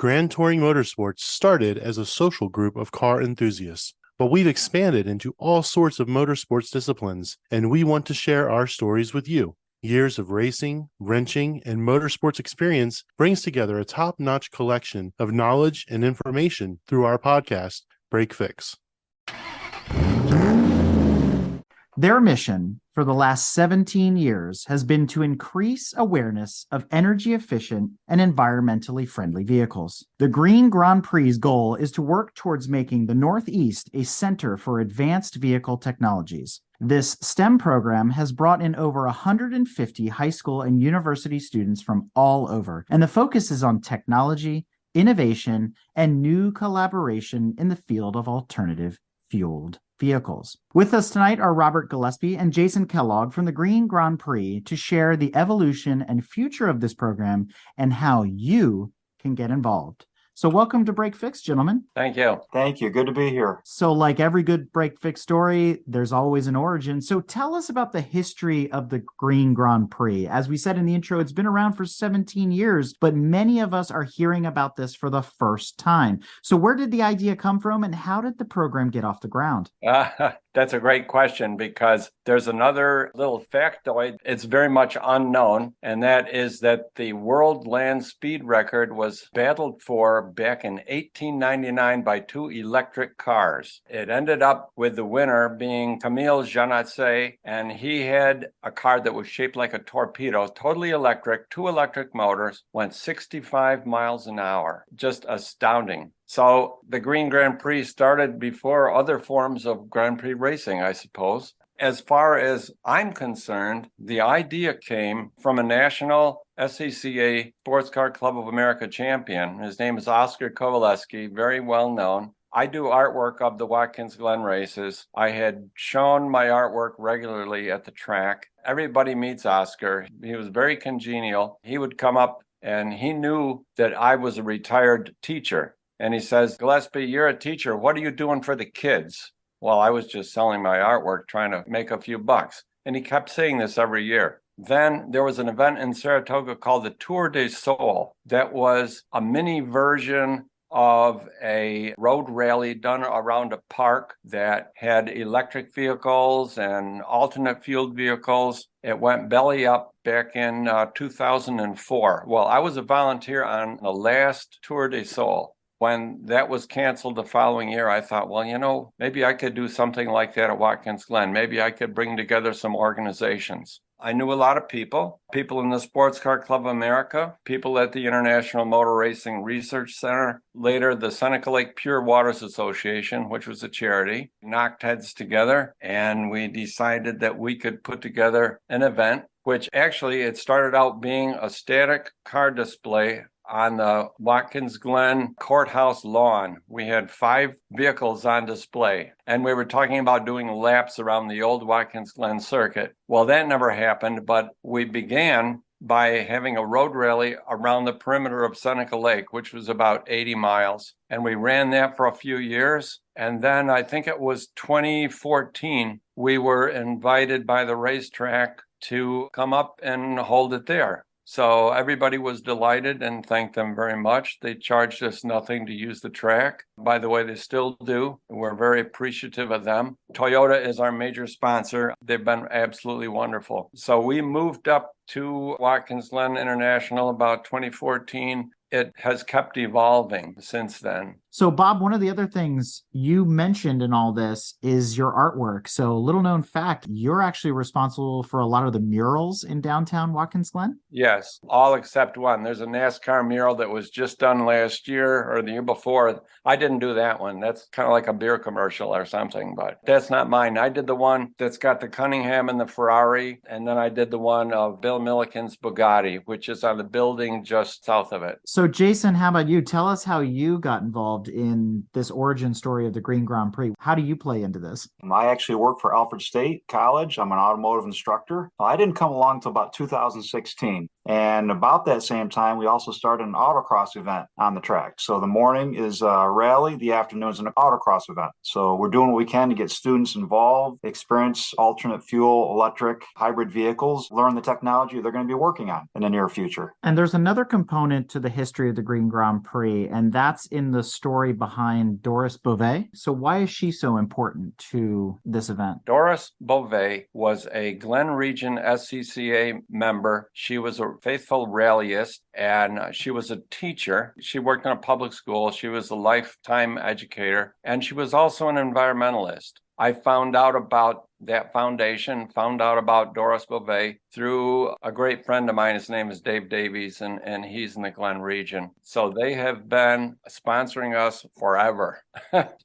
Grand Touring Motorsports started as a social group of car enthusiasts, but we've expanded into all sorts of motorsports disciplines, and we want to share our stories with you. Years of racing, wrenching, and motorsports experience brings together a top-notch collection of knowledge and information through our podcast, Break Fix. Their mission for the last 17 years has been to increase awareness of energy-efficient and environmentally friendly vehicles. The Green Grand Prix's goal is to work towards making the Northeast a center for advanced vehicle technologies. This STEM program has brought in over 150 high school and university students from all over, and the focus is on technology, innovation, and new collaboration in the field of alternative fueled vehicles. With us tonight are Robert Gillespie and Jason Kellogg from the Green Grand Prix to share the evolution and future of this program and how you can get involved. So welcome to Break Fix, gentlemen. Thank you. Thank you. Good to be here. So like every good Break Fix story, there's always an origin. So tell us about the history of the Green Grand Prix. As we said in the intro, it's been around for 17 years, but many of us are hearing about this for the first time. So where did the idea come from and how did the program get off the ground? That's a great question because there's another little factoid. It's very much unknown, and that is that the world land speed record was battled for back in 1899 by two electric cars. It ended up with the winner being Camille Janatze, and he had a car that was shaped like a torpedo, totally electric, two electric motors, went 65 miles an hour. Just astounding. So the Green Grand Prix started before other forms of Grand Prix racing, I suppose. As far as I'm concerned, the idea came from a national SCCA Sports Car Club of America champion. His name is Oscar Kowaleski, very well known. I do artwork of the Watkins Glen races. I had shown my artwork regularly at the track. Everybody meets Oscar. He was very congenial. He would come up and he knew that I was a retired teacher. And he says, Gillespie, you're a teacher. What are you doing for the kids? Well, I was just selling my artwork, trying to make a few bucks. And he kept saying this every year. Then there was an event in Saratoga called the Tour de Sol that was a mini version of a road rally done around a park that had electric vehicles and alternate fueled vehicles. It went belly up back in 2004. Well, I was a volunteer on the last Tour de Sol. When that was canceled the following year, I thought, well, maybe I could do something like that at Watkins Glen. Maybe I could bring together some organizations. I knew a lot of people in the Sports Car Club of America, people at the International Motor Racing Research Center, later the Seneca Lake Pure Waters Association, which was a charity, knocked heads together, and we decided that we could put together an event, which actually it started out being a static car display on the Watkins Glen courthouse lawn. We had 5 vehicles on display, and we were talking about doing laps around the old Watkins Glen circuit. Well, that never happened, but we began by having a road rally around the perimeter of Seneca Lake, which was about 80 miles. And we ran that for a few years. And then I think it was 2014, we were invited by the racetrack to come up and hold it there. So everybody was delighted and thanked them very much. They charged us nothing to use the track. By the way, they still do. We're very appreciative of them. Toyota is our major sponsor. They've been absolutely wonderful. So we moved up to Watkins Glen International about 2014. It has kept evolving since then. So, Bob, one of the other things you mentioned in all this is your artwork. So, little known fact, you're actually responsible for a lot of the murals in downtown Watkins Glen? Yes, all except one. There's a NASCAR mural that was just done last year or the year before. I didn't do that one. That's kind of like a beer commercial or something, but that's not mine. I did the one that's got the Cunningham and the Ferrari, and then I did the one of Bill Milliken's Bugatti, which is on the building just south of it. So, Jason, how about you? Tell us how you got involved in this origin story of the Green Grand Prix. How do you play into this? I actually work for Alfred State College. I'm an automotive instructor. I didn't come along until about 2016. And about that same time, we also started an autocross event on the track. So the morning is a rally, the afternoon is an autocross event. So we're doing what we can to get students involved, experience alternate fuel, electric, hybrid vehicles, learn the technology they're going to be working on in the near future. And there's another component to the history of the Green Grand Prix, and that's in the story behind Doris Beauvais. So why is she so important to this event? Doris Beauvais was a Glen Region SCCA member. She was a faithful rallyist, and she was a teacher. She worked in a public school. She was a lifetime educator, and she was also an environmentalist. I found out about that foundation, found out about Doris Beauvais through a great friend of mine. His name is Dave Davies, and he's in the Glen region. So they have been sponsoring us forever.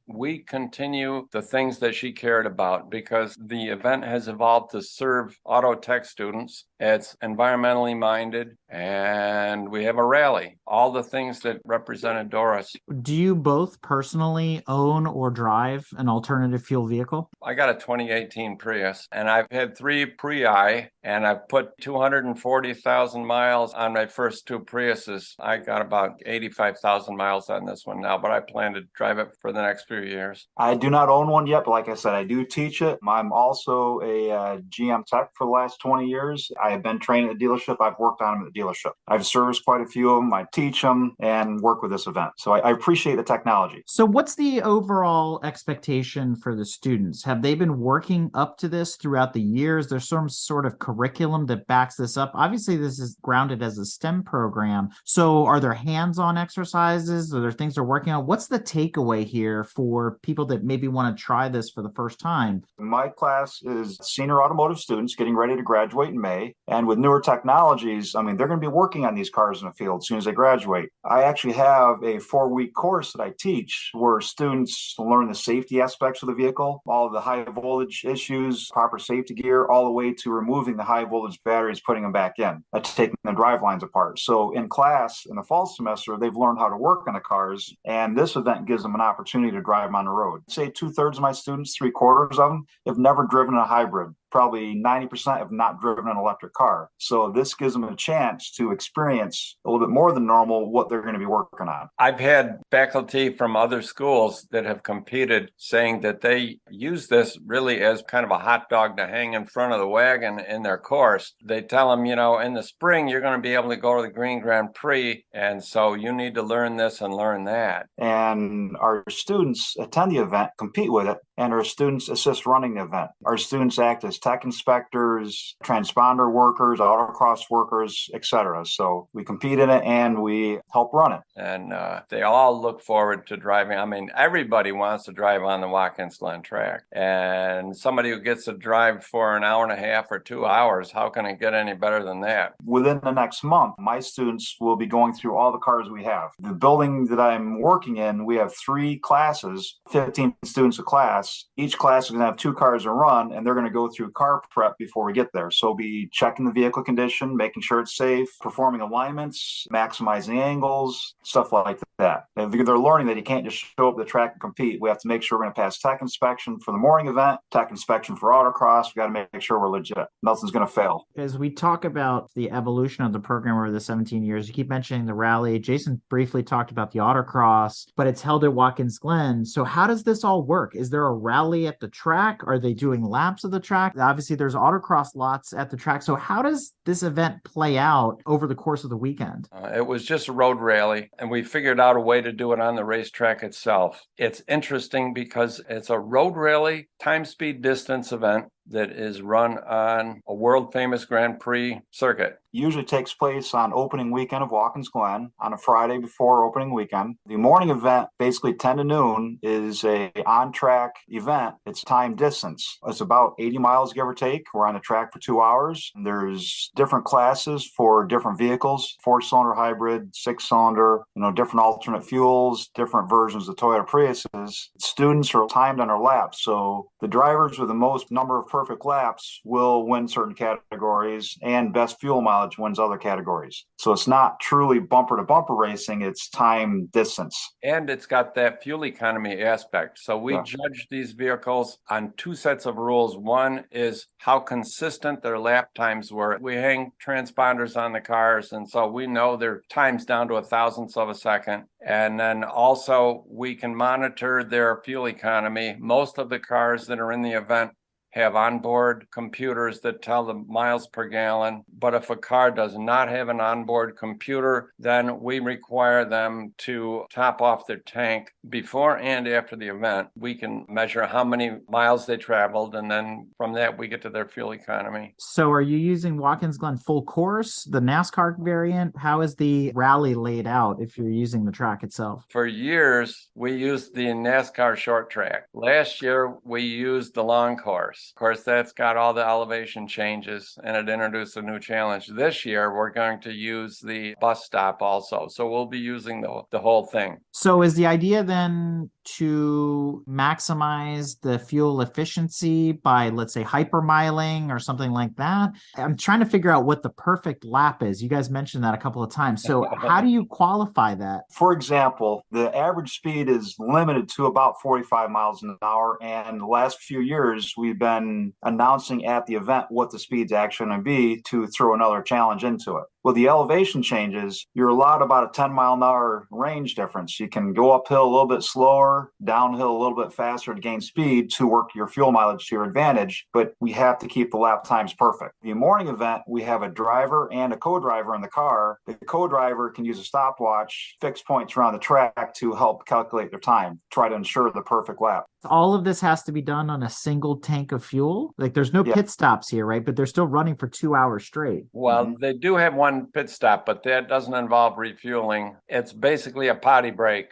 We continue the things that she cared about because the event has evolved to serve auto tech students. It's environmentally minded, and we have a rally. All the things that represented Doris. Do you both personally own or drive an alternative fuel vehicle? I got a 2018 Prius, and I've had 3 Prii, and I've put 240,000 miles on my first 2 Priuses. I got about 85,000 miles on this one now, but I plan to drive it for the next few years. I do not own one yet, but like I said, I do teach it. I'm also a GM tech for the last 20 years. I have been trained at the dealership. I've worked on them at the dealership. I've serviced quite a few of them. I teach them and work with this event. So I appreciate the technology. So what's the overall expectation for the students? Have they been working up to this throughout the years? There's some sort of curriculum that backs this up. Obviously, this is grounded as a STEM program. So are there hands-on exercises? Are there things they're working on? What's the takeaway here for people that maybe want to try this for the first time? My class is senior automotive students getting ready to graduate in May. And with newer technologies, I mean, they're going to be working on these cars in the field as soon as they graduate. I actually have a 4-week course that I teach where students learn the safety aspects of the vehicle, all of the high voltage issues, proper safety gear, all the way to removing the high voltage batteries, putting them back in, taking the drive lines apart. So in class, in the fall semester, they've learned how to work on the cars, and this event gives them an opportunity to drive them on the road. Say 2/3 of my students, 3/4 of them, have never driven a hybrid. Probably 90% have not driven an electric car. So this gives them a chance to experience a little bit more than normal what they're going to be working on. I've had faculty from other schools that have competed saying that they use this really as kind of a hot dog to hang in front of the wagon in their course. They tell them, in the spring, you're going to be able to go to the Green Grand Prix. And so you need to learn this and learn that. And our students attend the event, compete with it, and our students assist running the event. Our students act as tech inspectors, transponder workers, autocross workers, etc. So we compete in it and we help run it. And they all look forward to driving. I mean, everybody wants to drive on the Watkins Glen track. And somebody who gets to drive for an hour and a half or 2 hours, how can it get any better than that? Within the next month, my students will be going through all the cars we have. The building that I'm working in, we have 3 classes, 15 students a class. Each class is going to have 2 cars to run, and they're going to go through car prep before we get there. So be checking the vehicle condition, making sure it's safe, performing alignments, maximizing angles, stuff like that. And they're learning that you can't just show up at the track and compete. We have to make sure we're going to pass tech inspection for the morning event, tech inspection for autocross. We got to make sure we're legit. Nothing's going to fail. As we talk about the evolution of the program over the 17 years, you keep mentioning the rally. Jason briefly talked about the autocross, but it's held at Watkins Glen. So how does this all work? Is there a rally at the track? Are they doing laps of the track? Obviously, there's autocross lots at the track. So how does this event play out over the course of the weekend? It was just a road rally, and we figured out a way to do it on the racetrack itself. It's interesting because it's a road rally, time, speed, distance event that is run on a world famous Grand Prix circuit. Usually takes place on opening weekend of Watkins Glen on a Friday before opening weekend. The morning event, basically 10 to noon, is a on-track event. It's time distance. It's about 80 miles, give or take. We're on the track for 2 hours. There's different classes for different vehicles, 4-cylinder hybrid, 6-cylinder, different alternate fuels, different versions of Toyota Priuses. Students are timed on their laps. So the drivers with the most number of perfect laps will win certain categories, and best fuel mileage wins other categories. So it's not truly bumper to bumper racing, it's time distance. And it's got that fuel economy aspect. So we judge these vehicles on two sets of rules. One is how consistent their lap times were. We hang transponders on the cars, and so we know their times down to a thousandth of a second. And then also we can monitor their fuel economy. Most of the cars that are in the event have onboard computers that tell the miles per gallon. But if a car does not have an onboard computer, then we require them to top off their tank before and after the event. We can measure how many miles they traveled, and then from that we get to their fuel economy. So are you using Watkins Glen full course, the NASCAR variant? How is the rally laid out if you're using the track itself? For years, we used the NASCAR short track. Last year, we used the long course. Of course, that's got all the elevation changes, and it introduced a new challenge. This year, we're going to use the bus stop also. So we'll be using the whole thing. So is the idea then to maximize the fuel efficiency by, let's say, hypermiling or something like that? I'm trying to figure out what the perfect lap is. You guys mentioned that a couple of times. So how do you qualify that? For example, the average speed is limited to about 45 miles an hour. And the last few years, we've been announcing at the event what the speed's actually going to be to throw another challenge into it. Well, the elevation changes, you're allowed about a 10 mile an hour range difference. You can go uphill a little bit slower, downhill a little bit faster to gain speed to work your fuel mileage to your advantage, but we have to keep the lap times perfect. The morning event, we have a driver and a co-driver in the car. The co-driver can use a stopwatch, fix points around the track to help calculate their time, try to ensure the perfect lap. All of this has to be done on a single tank of fuel? Like there's no pit stops here, right? But they're still running for 2 hours straight. Well, they do have one pit stop, but that doesn't involve refueling. It's basically a potty break.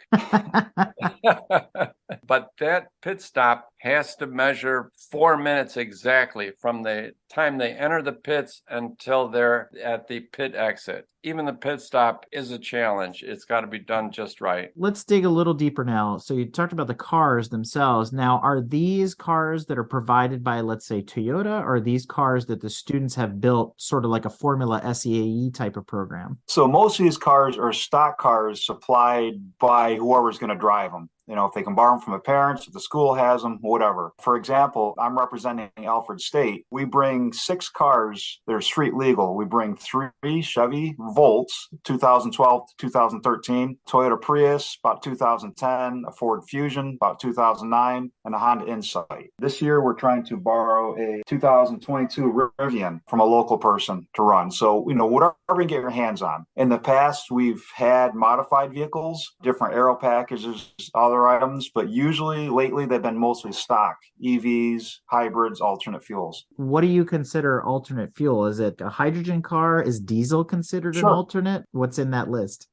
But that pit stop has to measure 4 minutes exactly from the time they enter the pits until they're at the pit exit. Even the pit stop is a challenge. It's got to be done just right. Let's dig a little deeper now. So you talked about the cars themselves. Now, are these cars that are provided by, let's say, Toyota, or are these cars that the students have built sort of like a Formula SEAE type of program? So most of these cars are stock cars supplied by whoever's going to drive them. You know, if they can borrow them from their parents, if the school has them, whatever. For example, I'm representing Alfred State. We bring 6 cars that are street legal. We bring 3 Chevy Volts, 2012 to 2013, Toyota Prius, about 2010, a Ford Fusion, about 2009, and a Honda Insight. This year, we're trying to borrow a 2022 Rivian from a local person to run. So, you know, whatever you can get your hands on. In the past, we've had modified vehicles, different aero packages, other items, but usually lately they've been mostly stock, EVs, hybrids, alternate fuels. What do you consider alternate fuel? Is it a hydrogen car? Is diesel considered an alternate? What's in that list?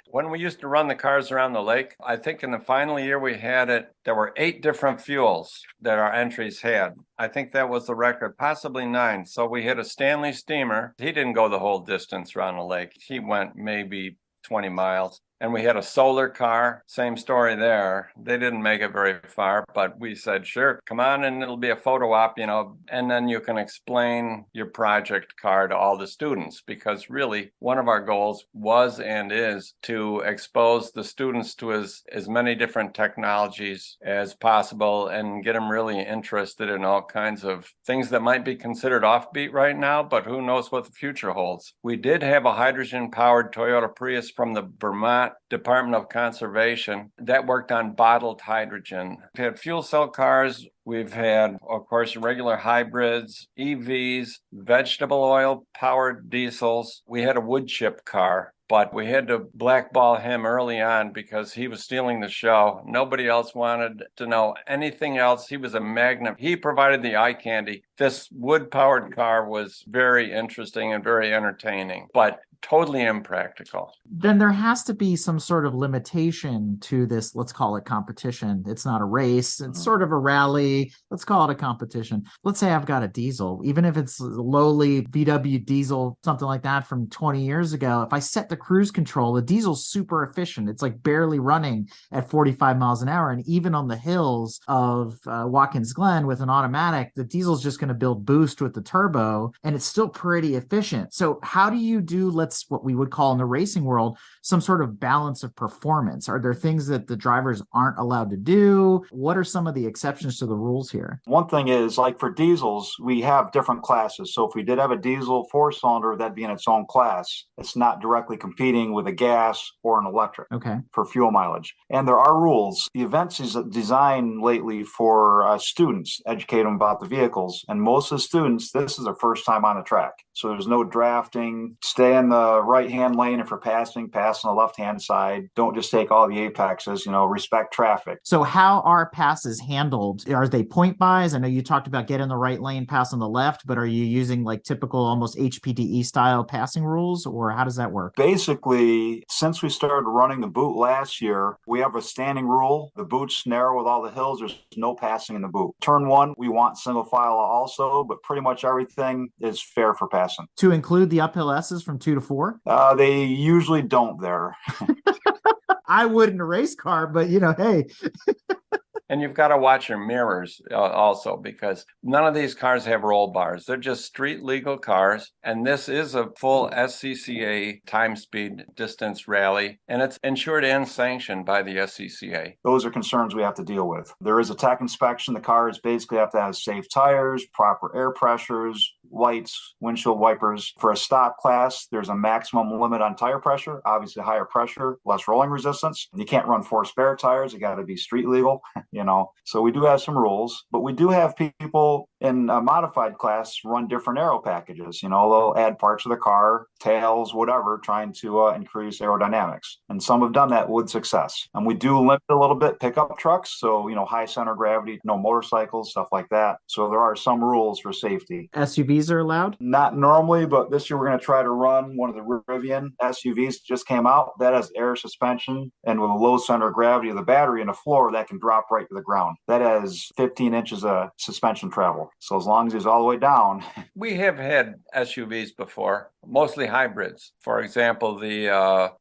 When we used to run the cars around the lake, I think in the final year we had it, there were 8 different fuels that our entries had. I think that was the record, possibly 9. So we had a Stanley steamer. He didn't go the whole distance around the lake. He went maybe 20 miles. And we had a solar car, same story there. They didn't make it very far, but we said, sure, come on, and it'll be a photo op, you know, and then you can explain your project car to all the students, because really one of our goals was and is to expose the students to as many different technologies as possible and get them really interested in all kinds of things that might be considered offbeat right now, but who knows what the future holds. We did have a hydrogen-powered Toyota Prius from the Vermont Department of Conservation that worked on bottled hydrogen. We've had fuel cell cars. We've had, of course, regular hybrids, EVs, vegetable oil powered diesels. We had a wood chip car, but we had to blackball him early on because he was stealing the show. Nobody else wanted to know anything else. He was a magnet. He provided the eye candy. This wood powered car was very interesting and very entertaining, but totally impractical. Then there has to be some sort of limitation to this, let's call it competition. It's not a race, it's sort of a rally. Let's call it a competition. Let's say I've got a diesel, even if it's lowly VW diesel, something like that from 20 years ago. If I set the cruise control, the diesel's super efficient. It's like barely running at 45 miles an hour. And even on the hills of Watkins Glen with an automatic, the diesel's just going to build boost with the turbo, and it's still pretty efficient. So how do you do, what we would call in the racing world, some sort of balance of performance? Are there things that the drivers aren't allowed to do? What are some of the exceptions to the rules here? One thing is, like for diesels, we have different classes. So if we did have a diesel 4-cylinder, that'd be in its own class. It's not directly competing with a gas or an electric for fuel mileage. And there are rules. The events is designed lately for students, educate them about the vehicles. And most of the students, this is their first time on the track. So there's no drafting. Stay in the right-hand lane if you're passing, pass on the left-hand side. Don't just take all the apexes, respect traffic. So how are passes handled? Are they point buys? I know you talked about get in the right lane, pass on the left, but are you using like typical almost HPDE style passing rules, or how does that work? Basically, since we started running the boot last year, we have a standing rule. The boot's narrow with all the hills. There's no passing in the boot. Turn 1, we want single file also, but pretty much everything is fair for passing. To include the uphill S's from 2 to 4? They usually don't there. I would in a race car, but hey. And you've got to watch your mirrors also, because none of these cars have roll bars. They're just street legal cars. And this is a full SCCA time, speed, distance rally. And it's insured and sanctioned by the SCCA. Those are concerns we have to deal with. There is a tech inspection. The cars basically have to have safe tires, proper air pressures, lights, windshield wipers. For a stock class, there's a maximum limit on tire pressure. Obviously, higher pressure, less rolling resistance. You can't run 4 spare tires. You got to be street legal. So we do have some rules, but we do have people in a modified class run different aero packages. They'll add parts of the car, tails, whatever, trying to increase aerodynamics. And some have done that with success. And we do limit a little bit pickup trucks. So, high center of gravity, no motorcycles, stuff like that. So there are some rules for safety. SUVs are allowed? Not normally, but this year we're going to try to run one of the Rivian SUVs that just came out. That has air suspension, and with a low center of gravity of the battery in the floor, that can drop right to the ground. That has 15 inches of suspension travel. So as long as it's all the way down. We have had SUVs before, mostly hybrids. For example, the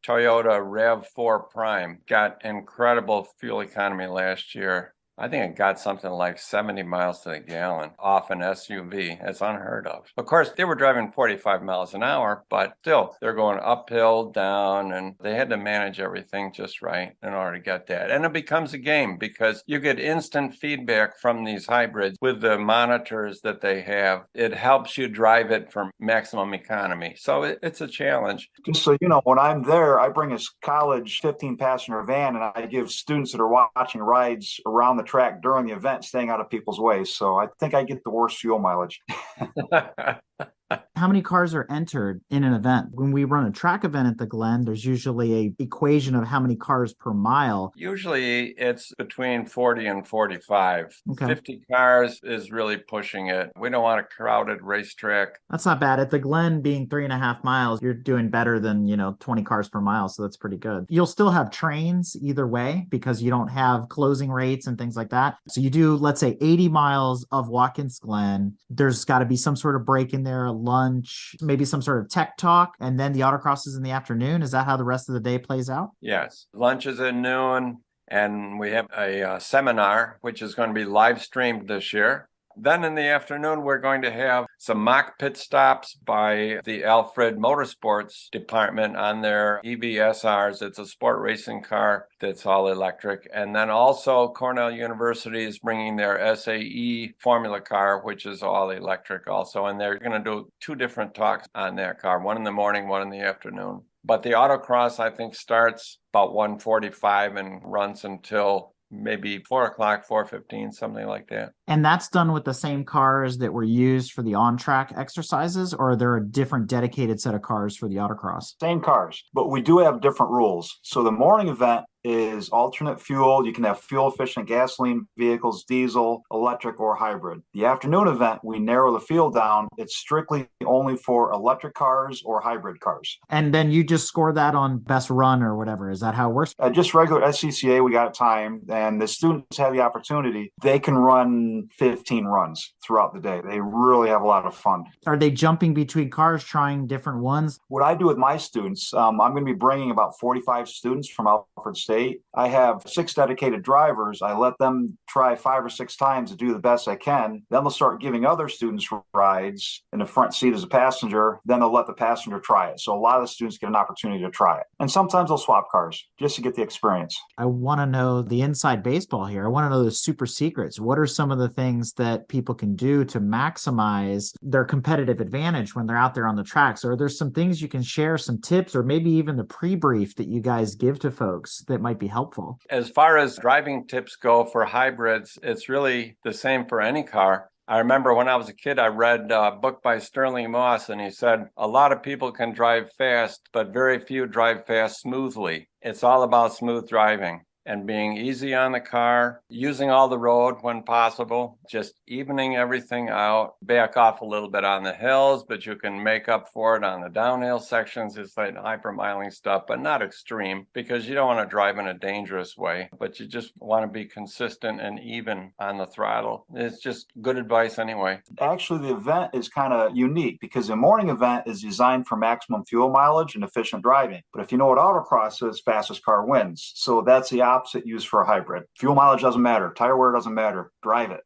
Toyota RAV4 Prime got incredible fuel economy last year. I think it got something like 70 miles to the gallon off an SUV. It's unheard of. Of course, they were driving 45 miles an hour, but still, they're going uphill, down, and they had to manage everything just right in order to get that. And it becomes a game because you get instant feedback from these hybrids with the monitors that they have. It helps you drive it for maximum economy. So it's a challenge. Just so you know, when I'm there, I bring a college 15-passenger van, and I give students that are watching rides around the track during the event, staying out of people's way. So I think I get the worst fuel mileage. How many cars are entered in an event? When we run a track event at the Glen, there's usually a equation of how many cars per mile. Usually it's between 40 and 45. Okay. 50 cars is really pushing it. We don't want a crowded racetrack. That's not bad. At the Glen being 3.5 miles, you're doing better than, 20 cars per mile. So that's pretty good. You'll still have trains either way because you don't have closing rates and things like that. So you do, let's say 80 miles of Watkins Glen. There's got to be some sort of break in there, lunch, maybe some sort of tech talk, and then the autocross is in the afternoon. Is that how the rest of the day plays out? Yes. Lunch is at noon, and we have a seminar, which is going to be live streamed this year. Then in the afternoon, we're going to have some mock pit stops by the Alfred Motorsports department on their EVSRs. It's a sport racing car that's all electric. And then also Cornell University is bringing their SAE formula car, which is all electric also. And they're going to do 2 different talks on that car, one in the morning, one in the afternoon. But the autocross, I think, starts about 1:45 and runs until maybe 4 o'clock, 4:15, something like that. And that's done with the same cars that were used for the on-track exercises, or are there a different dedicated set of cars for the autocross? Same cars, but we do have different rules. So the morning event is alternate fuel. You can have fuel efficient gasoline vehicles, diesel, electric, or hybrid. The afternoon event, we narrow the field down. It's strictly only for electric cars or hybrid cars. And then you just score that on best run or whatever. Is that how it works? Just regular SCCA, we got time, and the students have the opportunity. They can run 15 runs throughout the day. They really have a lot of fun. Are they jumping between cars, trying different ones? What I do with my students, I'm going to be bringing about 45 students from Alfred State. I have 6 dedicated drivers. I let them try 5 or 6 times to do the best I can. Then they'll start giving other students rides in the front seat as a passenger. Then they'll let the passenger try it. So a lot of the students get an opportunity to try it. And sometimes they'll swap cars just to get the experience. I want to know the inside baseball here. I want to know the super secrets. What are some of the things that people can do to maximize their competitive advantage when they're out there on the tracks? Or there's some things you can share, some tips, or maybe even the pre-brief that you guys give to folks that might be helpful? As far as driving tips go for hybrids, it's really the same for any car. I remember when I was a kid, I read a book by Sterling Moss, and he said, a lot of people can drive fast, but very few drive fast smoothly. It's all about smooth driving and being easy on the car, using all the road when possible, just evening everything out, back off a little bit on the hills, but you can make up for it on the downhill sections. It's like hypermiling stuff, but not extreme, because you don't want to drive in a dangerous way, but you just want to be consistent and even on the throttle. It's just good advice anyway. Actually, the event is kind of unique because the morning event is designed for maximum fuel mileage and efficient driving. But if you know what autocross is, fastest car wins. So that's the opposite use for a hybrid. Fuel mileage doesn't matter. Tire wear doesn't matter. Drive it.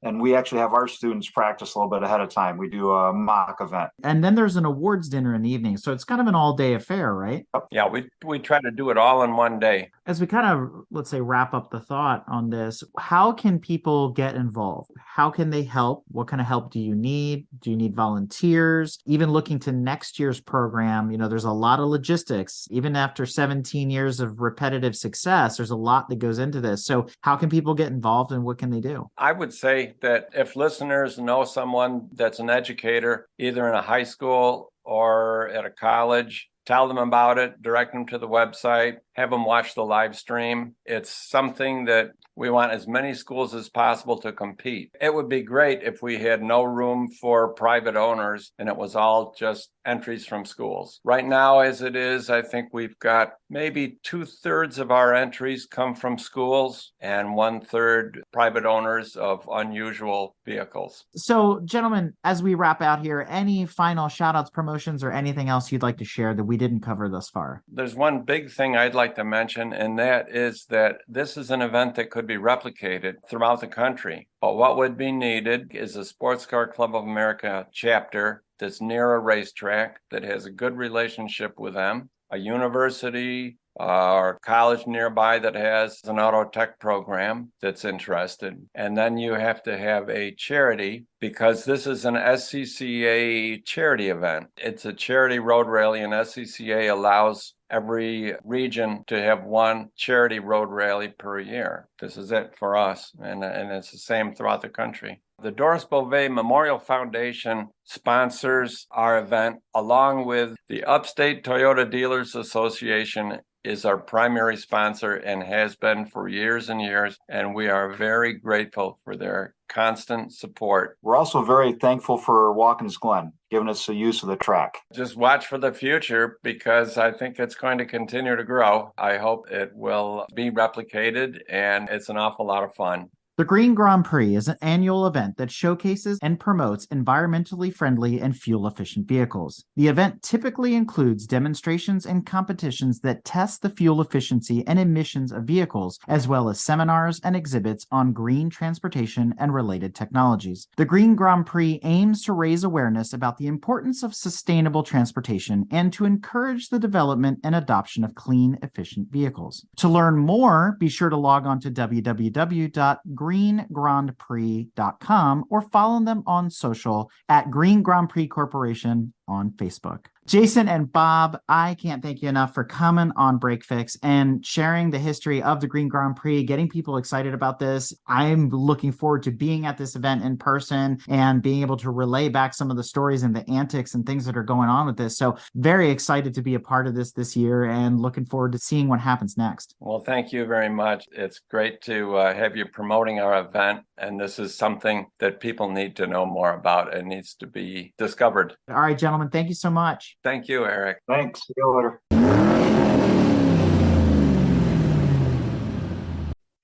And we actually have our students practice a little bit ahead of time. We do a mock event. And then there's an awards dinner in the evening. So it's kind of an all-day affair, right? Yeah, we try to do it all in one day. As we kind of, let's say, wrap up the thought on this, how can people get involved? How can they help? What kind of help do you need? Do you need volunteers? Even looking to next year's program, there's a lot of logistics. Even after 17 years of repetitive success, there's a lot that goes into this. So how can people get involved and what can they do? I would say that if listeners know someone that's an educator, either in a high school or at a college, tell them about it, direct them to the website, have them watch the live stream. It's something that we want as many schools as possible to compete. It would be great if we had no room for private owners and it was all just entries from schools. Right now, as it is, I think we've got maybe 2/3 of our entries come from schools and 1/3 private owners of unusual vehicles. So, gentlemen, as we wrap out here, any final shout outs, promotions, or anything else you'd like to share that we didn't cover thus far? There's one big thing I'd like to mention, and that is that this is an event that could be replicated throughout the country. But what would be needed is a Sports Car Club of America chapter that's near a racetrack that has a good relationship with them, a university or college nearby that has an auto tech program that's interested. And then you have to have a charity, because this is an SCCA charity event. It's a charity road rally, and SCCA allows every region to have one charity road rally per year. This is it for us, and it's the same throughout the country. The Doris Bovee Memorial Foundation sponsors our event, along with the Upstate Toyota Dealers Association is our primary sponsor and has been for years and years, and we are very grateful for their constant support. We're also very thankful for Watkins Glen, giving us the use of the track. Just watch for the future, because I think it's going to continue to grow. I hope it will be replicated, and it's an awful lot of fun. The Green Grand Prix is an annual event that showcases and promotes environmentally friendly and fuel-efficient vehicles. The event typically includes demonstrations and competitions that test the fuel efficiency and emissions of vehicles, as well as seminars and exhibits on green transportation and related technologies. The Green Grand Prix aims to raise awareness about the importance of sustainable transportation and to encourage the development and adoption of clean, efficient vehicles. To learn more, be sure to log on to www.greengrandprix.com or follow them on social at Green Grand Prix Corporation on Facebook. Jason and Bob, I can't thank you enough for coming on Break Fix and sharing the history of the Green Grand Prix, getting people excited about this. I'm looking forward to being at this event in person and being able to relay back some of the stories and the antics and things that are going on with this. So very excited to be a part of this year and looking forward to seeing what happens next. Well, thank you very much. It's great to have you promoting our event. And this is something that people need to know more about and needs to be discovered. All right, gentlemen, thank you so much. Thank you, Eric. Thanks. See you later.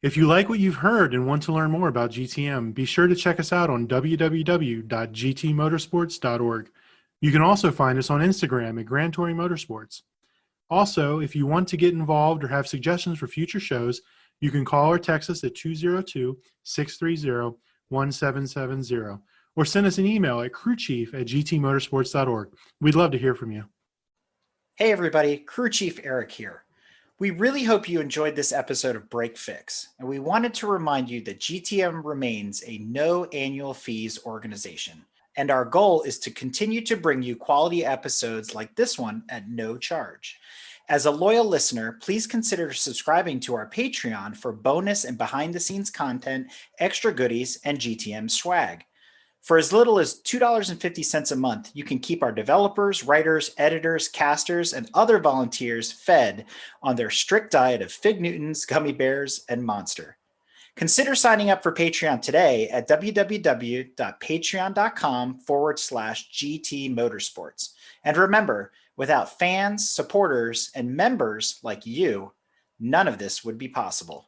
If you like what you've heard and want to learn more about GTM, be sure to check us out on www.gtmotorsports.org. You can also find us on Instagram at Grand Touring Motorsports. Also, if you want to get involved or have suggestions for future shows, you can call or text us at 202-630-1770 or send us an email at crewchief@gtmotorsports.org. We'd love to hear from you. Hey everybody, Crew Chief Eric here. We really hope you enjoyed this episode of Break Fix, and we wanted to remind you that GTM remains a no annual fees organization, and our goal is to continue to bring you quality episodes like this one at no charge. As a loyal listener, please consider subscribing to our Patreon for bonus and behind-the-scenes content, extra goodies, and GTM swag. For as little as $2.50 a month, you can keep our developers, writers, editors, casters, and other volunteers fed on their strict diet of Fig Newtons, gummy bears, and Monster. Consider signing up for Patreon today at www.patreon.com/GT Motorsports. And remember, without fans, supporters, and members like you, none of this would be possible.